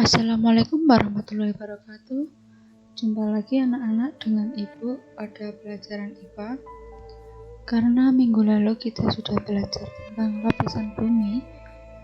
Assalamualaikum warahmatullahi wabarakatuh. Jumpa lagi anak-anak dengan Ibu pada pelajaran IPA. Karena minggu lalu kita sudah belajar tentang lapisan bumi,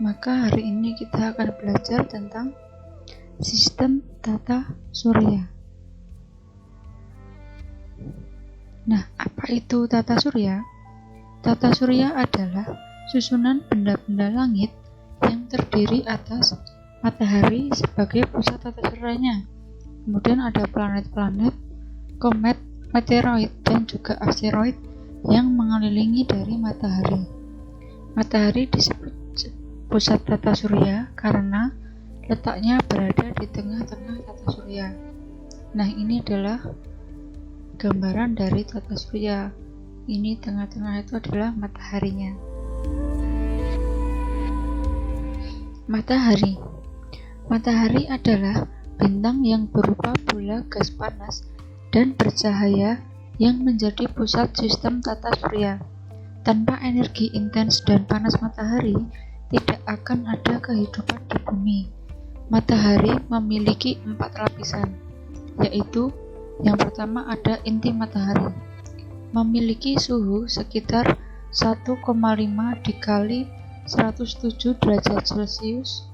maka hari ini kita akan belajar tentang sistem tata surya. Nah, apa itu tata surya? Tata surya adalah susunan benda-benda langit yang terdiri atas matahari sebagai pusat tata suryanya. Kemudian ada planet-planet, komet, meteoroid, dan juga asteroid yang mengelilingi dari matahari. Matahari disebut pusat tata surya karena letaknya berada di tengah-tengah tata surya. Nah, ini adalah gambaran dari tata surya. Ini tengah-tengah itu adalah mataharinya. Matahari adalah bintang yang berupa bola gas panas dan bercahaya yang menjadi pusat sistem tata surya. Tanpa energi intens dan panas matahari, tidak akan ada kehidupan di bumi. Matahari memiliki 4 lapisan, yaitu yang pertama ada inti matahari. Memiliki suhu sekitar 1,5 dikali 107 derajat Celcius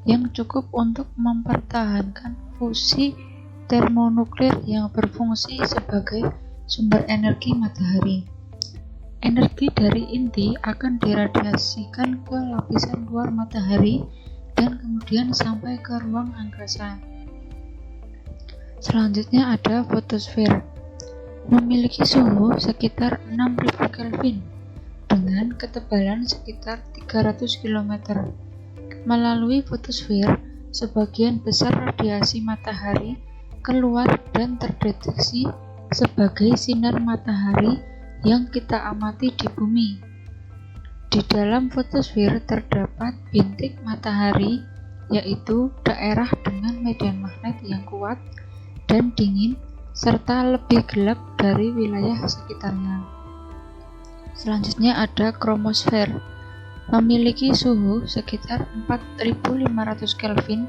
yang cukup untuk mempertahankan fusi termonuklir yang berfungsi sebagai sumber energi matahari. Energi dari inti akan diradiasikan ke lapisan luar matahari dan kemudian sampai ke ruang angkasa. Selanjutnya ada fotosfer. Memiliki suhu sekitar 6000 Kelvin dengan ketebalan sekitar 300 km. Melalui fotosfer, sebagian besar radiasi matahari keluar dan terdeteksi sebagai sinar matahari yang kita amati di bumi. Di dalam fotosfer terdapat bintik matahari, yaitu daerah dengan medan magnet yang kuat dan dingin serta lebih gelap dari wilayah sekitarnya. Selanjutnya ada kromosfer. Memiliki suhu sekitar 4500 Kelvin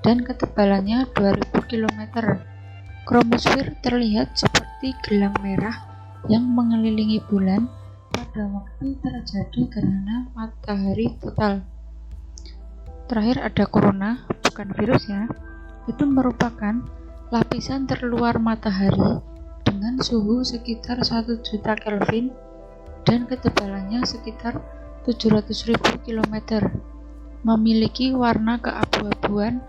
dan ketebalannya 2000 km. Kromosfer terlihat seperti gelang merah yang mengelilingi bulan pada waktu terjadi gerhana matahari total. Terakhir ada korona, bukan virus ya. Itu merupakan lapisan terluar matahari dengan suhu sekitar 1 juta Kelvin dan ketebalannya sekitar 700.000 km. Memiliki warna keabu-abuan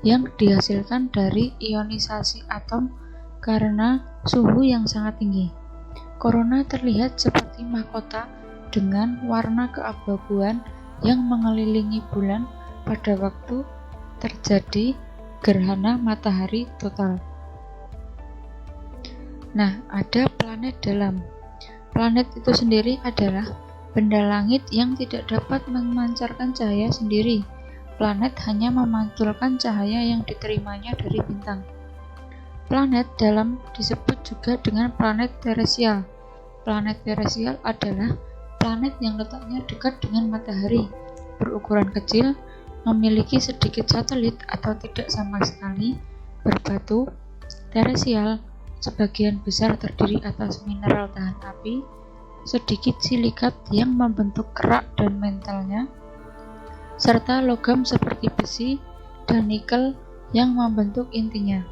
yang dihasilkan dari ionisasi atom karena suhu yang sangat tinggi. Korona terlihat seperti mahkota dengan warna keabu-abuan yang mengelilingi bulan pada waktu terjadi gerhana matahari total. Nah, ada planet dalam. Planet itu sendiri adalah benda langit yang tidak dapat memancarkan cahaya sendiri. Planet hanya memantulkan cahaya yang diterimanya dari bintang. Planet dalam disebut juga dengan planet teresial. Planet teresial adalah planet yang letaknya dekat dengan matahari, berukuran kecil, memiliki sedikit satelit atau tidak sama sekali, berbatu. Teresial sebagian besar terdiri atas mineral tahan api, sedikit silikat yang membentuk kerak dan mantelnya, serta logam seperti besi dan nikel yang membentuk intinya.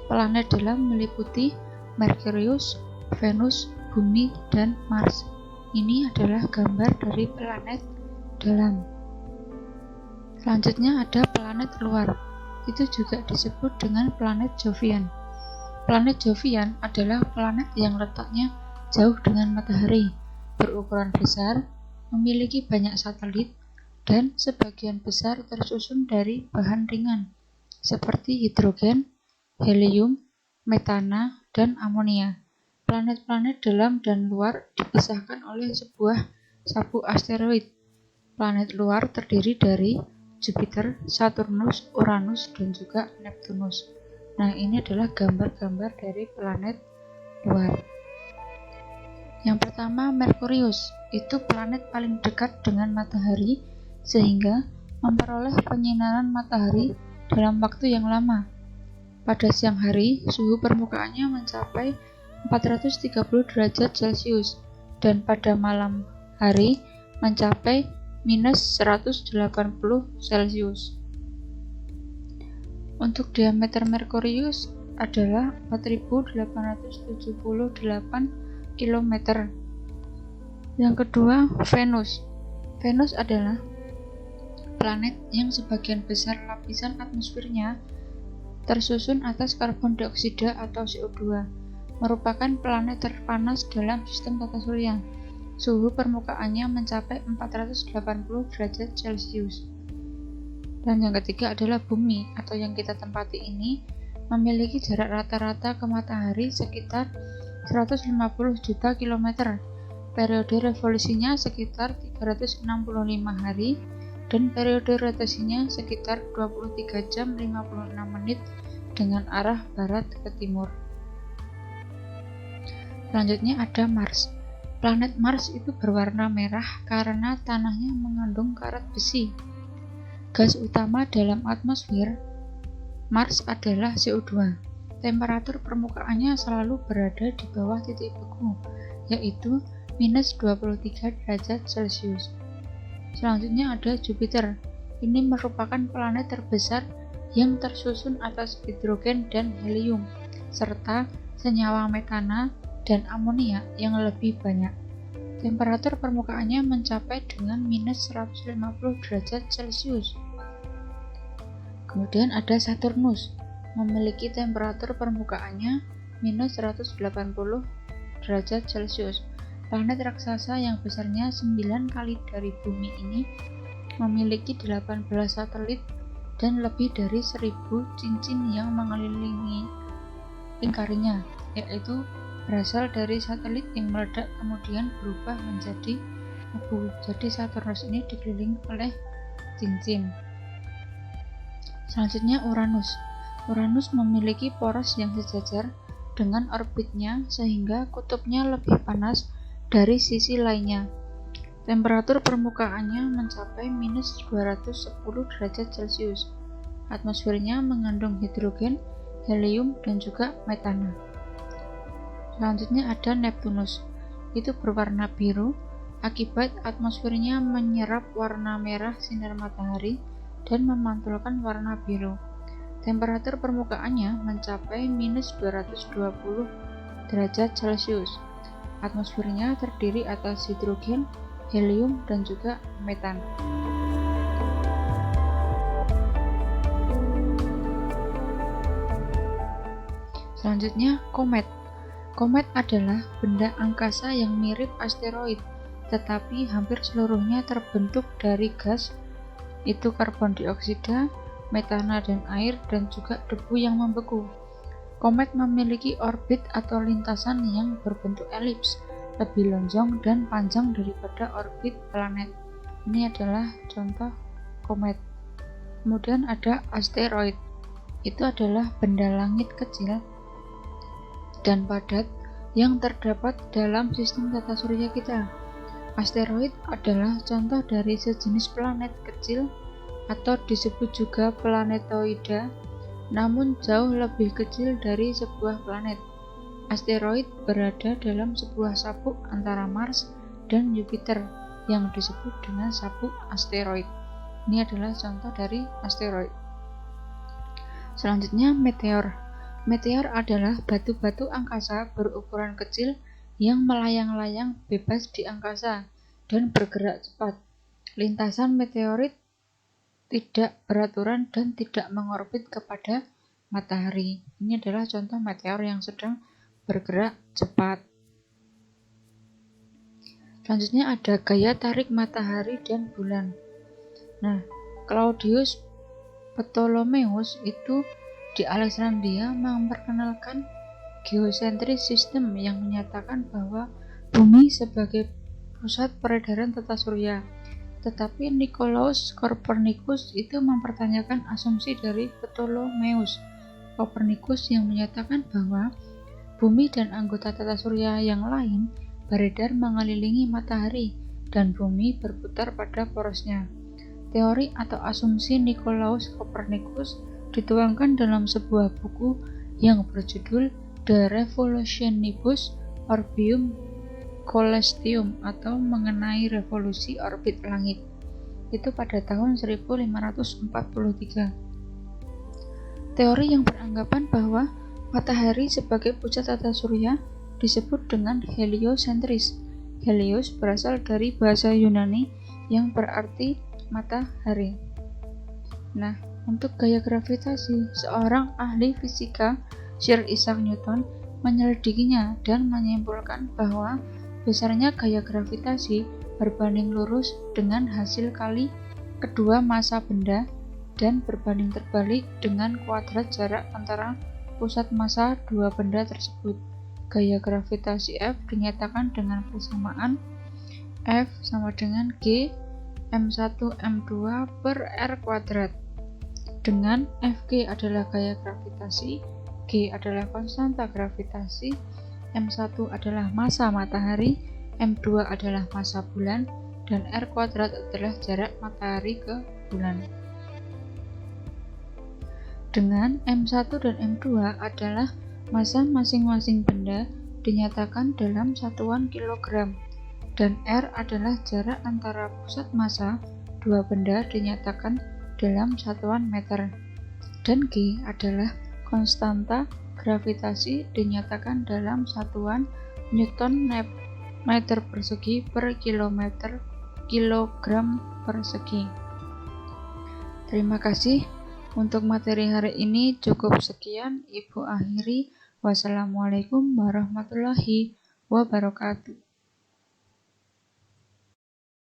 Planet dalam meliputi Merkurius, Venus, Bumi, dan Mars. Ini adalah gambar dari planet dalam. Selanjutnya ada planet luar. Itu juga disebut dengan planet Jovian. Planet Jovian adalah planet yang letaknya jauh dengan matahari, berukuran besar, memiliki banyak satelit, dan sebagian besar tersusun dari bahan ringan seperti hidrogen, helium, metana, dan amonia. Planet-planet dalam dan luar dipisahkan oleh sebuah sabuk asteroid. Planet luar terdiri dari Jupiter, Saturnus, Uranus, dan juga Neptunus. Nah, ini adalah gambar-gambar dari planet luar. Yang pertama, Merkurius. Itu planet paling dekat dengan matahari sehingga memperoleh penyinaran matahari dalam waktu yang lama. Pada siang hari, suhu permukaannya mencapai 430 derajat Celcius dan pada malam hari mencapai minus 180 Celcius. Untuk diameter Merkurius adalah 4.878 km. Yang kedua, Venus. Venus adalah planet yang sebagian besar lapisan atmosfernya tersusun atas karbon dioksida atau CO2, merupakan planet terpanas dalam sistem tata surya. Suhu permukaannya mencapai 480 derajat Celcius. Dan yang ketiga adalah Bumi atau yang kita tempati ini memiliki jarak rata-rata ke matahari sekitar 150 juta kilometer. Periode revolusinya sekitar 365 hari dan periode rotasinya sekitar 23 jam 56 menit dengan arah barat ke timur. Selanjutnya ada Mars. Planet Mars itu berwarna merah karena tanahnya mengandung karat besi. Gas utama dalam atmosfer Mars adalah CO2. Temperatur permukaannya selalu berada di bawah titik beku, yaitu minus 23 derajat Celcius. Selanjutnya ada Jupiter. Ini merupakan planet terbesar yang tersusun atas hidrogen dan helium, serta senyawa metana dan amonia yang lebih banyak. Temperatur permukaannya mencapai dengan minus 150 derajat Celcius. Kemudian ada Saturnus, memiliki temperatur permukaannya minus 180 derajat Celcius. Planet raksasa yang besarnya 9 kali dari Bumi ini memiliki 18 satelit dan lebih dari 1000 cincin yang mengelilingi lingkarannya, yaitu berasal dari satelit yang meledak kemudian berubah menjadi abu. Jadi Saturnus ini dikelilingi oleh cincin. Selanjutnya Uranus. Uranus memiliki poros yang sejajar dengan orbitnya sehingga kutubnya lebih panas dari sisi lainnya. Temperatur permukaannya mencapai minus 210 derajat Celcius. Atmosfernya mengandung hidrogen, helium, dan juga metana. Selanjutnya ada Neptunus. Itu berwarna biru akibat atmosfernya menyerap warna merah sinar matahari dan memantulkan warna biru. Temperatur permukaannya mencapai minus 220 derajat Celcius. Atmosfernya terdiri atas hidrogen, helium, dan juga metan. Selanjutnya, komet. Komet adalah benda angkasa yang mirip asteroid, tetapi hampir seluruhnya terbentuk dari gas, itu karbon dioksida, metana dan air, dan juga debu yang membeku. Komet memiliki orbit atau lintasan yang berbentuk elips, lebih lonjong dan panjang daripada orbit planet. Ini adalah contoh komet. Kemudian ada asteroid. Itu adalah benda langit kecil dan padat yang terdapat dalam sistem tata surya kita. Asteroid adalah contoh dari sejenis planet kecil atau disebut juga planetoida, namun jauh lebih kecil dari sebuah planet. Asteroid berada dalam sebuah sabuk antara Mars dan Jupiter yang disebut dengan sabuk asteroid. Ini adalah contoh dari asteroid. Selanjutnya meteor. Meteor adalah batu-batu angkasa berukuran kecil yang melayang-layang bebas di angkasa dan bergerak cepat. Lintasan meteorit tidak beraturan dan tidak mengorbit kepada matahari. Ini adalah contoh meteor yang sedang bergerak cepat. Selanjutnya ada gaya tarik matahari dan bulan. Nah, Claudius Ptolemeus itu di Alexandria memperkenalkan geosentris sistem yang menyatakan bahwa bumi sebagai pusat peredaran tata surya. Tetapi Nicolaus Copernicus itu mempertanyakan asumsi dari Ptolemeus. Copernicus yang menyatakan bahwa bumi dan anggota tata surya yang lain beredar mengelilingi matahari dan bumi berputar pada porosnya. Teori atau asumsi Nicolaus Copernicus dituangkan dalam sebuah buku yang berjudul The Revolutionibus Orbium Coelestium atau mengenai revolusi orbit langit. Itu pada tahun 1543. Teori yang beranggapan bahwa matahari sebagai pusat tata surya disebut dengan heliosentris. Helios berasal dari bahasa Yunani yang berarti matahari. Nah, untuk gaya gravitasi, seorang ahli fisika, Sir Isaac Newton, menyelidikinya dan menyimpulkan bahwa besarnya gaya gravitasi berbanding lurus dengan hasil kali kedua massa benda dan berbanding terbalik dengan kuadrat jarak antara pusat massa dua benda tersebut. Gaya gravitasi F dinyatakan dengan persamaan F sama dengan G M1 M2 per R kuadrat, dengan Fg adalah gaya gravitasi, G adalah konstanta gravitasi, M1 adalah massa matahari, M2 adalah massa bulan, dan R kuadrat adalah jarak matahari ke bulan. Dengan M1 dan M2 adalah massa masing-masing benda dinyatakan dalam satuan kilogram, dan R adalah jarak antara pusat massa dua benda dinyatakan dalam satuan meter, dan G adalah konstanta gravitasi dinyatakan dalam satuan Newton meter persegi per kilogram persegi. Terima kasih. Untuk materi hari ini cukup sekian. Ibu akhiri. Wassalamualaikum warahmatullahi wabarakatuh.